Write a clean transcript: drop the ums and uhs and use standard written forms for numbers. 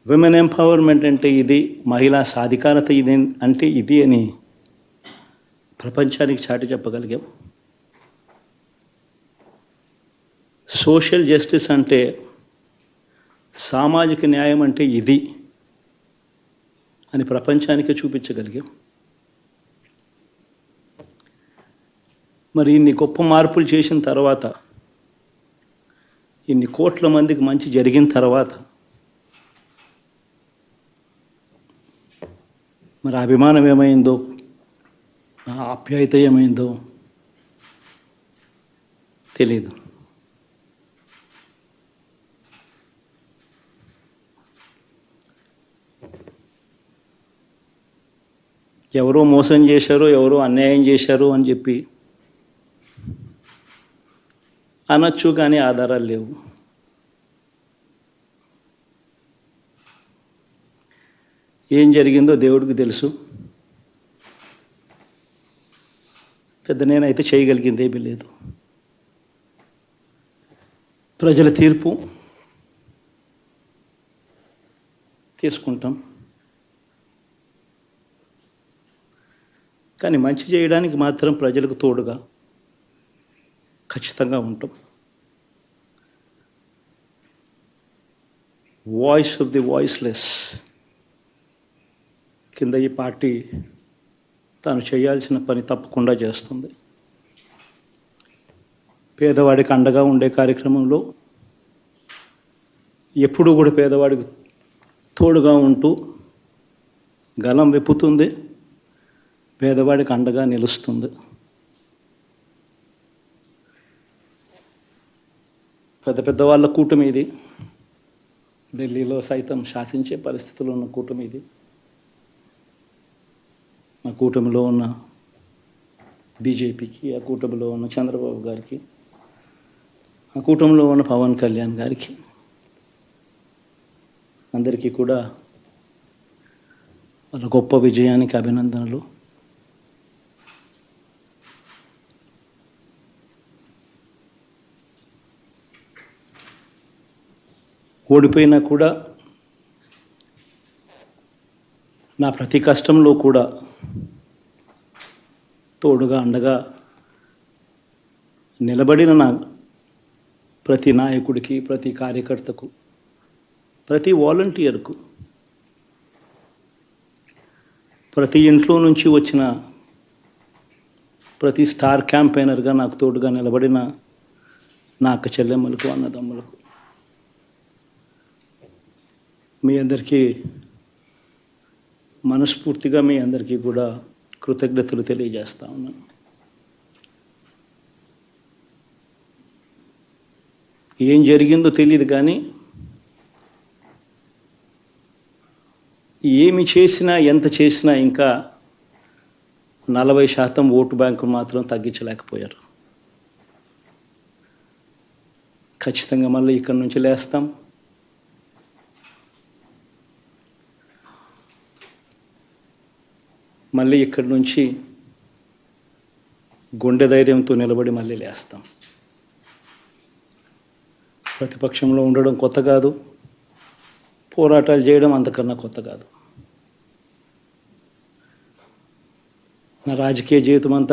Women empowerment అంటే ఇది, మహిళా సాధికారత ఇది అంటే ఇది అని ప్రపంచానికి చాటి చెప్పగలిగాం. సోషల్ జస్టిస్ అంటే, సామాజిక న్యాయం అంటే ఇది అని ప్రపంచానికి చూపించగలిగాం. మరి ఇన్ని గొప్ప మార్పులు చేసిన తర్వాత, ఇన్ని కోట్ల మందికి మంచి జరిగిన తర్వాత, మరి అభిమానం ఏమైందో, ఆప్యాయత ఏమైందో తెలీదు. ఎవరో మోసం చేశారో, ఎవరో అన్యాయం చేశారో అని చెప్పి అనొచ్చు, కానీ ఆధారాలు లేవు. ఏం జరిగిందో దేవుడికి తెలుసు. పెద్ద నేనైతే చేయగలిగింది ఏమీ లేదు. ప్రజల తీర్పు తీసుకుంటాం, కానీ మంచి చేయడానికి మాత్రం ప్రజలకు తోడుగా ఖచ్చితంగా ఉంటాం. వాయిస్ ఆఫ్ ది వాయిస్లెస్ కింద ఈ పార్టీ తాను చేయాల్సిన పని తప్పకుండా చేస్తుంది. పేదవాడికి అండగా ఉండే కార్యక్రమంలో ఎప్పుడూ కూడా పేదవాడికి తోడుగా ఉంటూ గలం విప్పుతుంది, పేదవాడికి అండగా నిలుస్తుంది. పెద్ద పెద్ద వాళ్ళ కూటమి ఇది, ఢిల్లీలో సైతం శాసించే పరిస్థితుల్లో ఉన్న కూటమి ఇది. ఆ కూటమిలో ఉన్న బీజేపీకి, ఆ కూటమిలో ఉన్న చంద్రబాబు గారికి, ఆ కూటమిలో ఉన్న పవన్ కళ్యాణ్ గారికి, అందరికీ కూడా వాళ్ళ గొప్ప విజయానికి అభినందనలు. ఓడిపోయినా కూడా నా ప్రతి కష్టంలో కూడా తోడుగా అండగా నిలబడిన నా ప్రతి నాయకుడికి, ప్రతి కార్యకర్తకు, ప్రతి వాలంటీర్కు, ప్రతి ఇంట్లో నుంచి వచ్చిన ప్రతి స్టార్ క్యాంపెయినర్గా నాకు తోడుగా నిలబడిన నా అక్క చెల్లెమ్మలకు, అన్నదమ్ములకు, మీ అందరికీ మనస్ఫూర్తిగా మీ అందరికీ కూడా కృతజ్ఞతలు తెలియజేస్తా ఉన్నాను. ఏం జరిగిందో తెలియదు, కానీ ఏమి చేసినా, ఎంత చేసినా ఇంకా 40% ఓటు బ్యాంకు మాత్రం తగ్గించలేకపోయారు. ఖచ్చితంగా మళ్ళీ ఇక్కడి నుంచి లేస్తాం. మళ్ళీ ఇక్కడి నుంచి గుండె ధైర్యంతో నిలబడి మళ్ళీ లేస్తాం. ప్రతిపక్షంలో ఉండడం కొత్త కాదు, పోరాటాలు చేయడం అంతకన్నా కొత్త కాదు. నా రాజకీయ జీవితం అంతా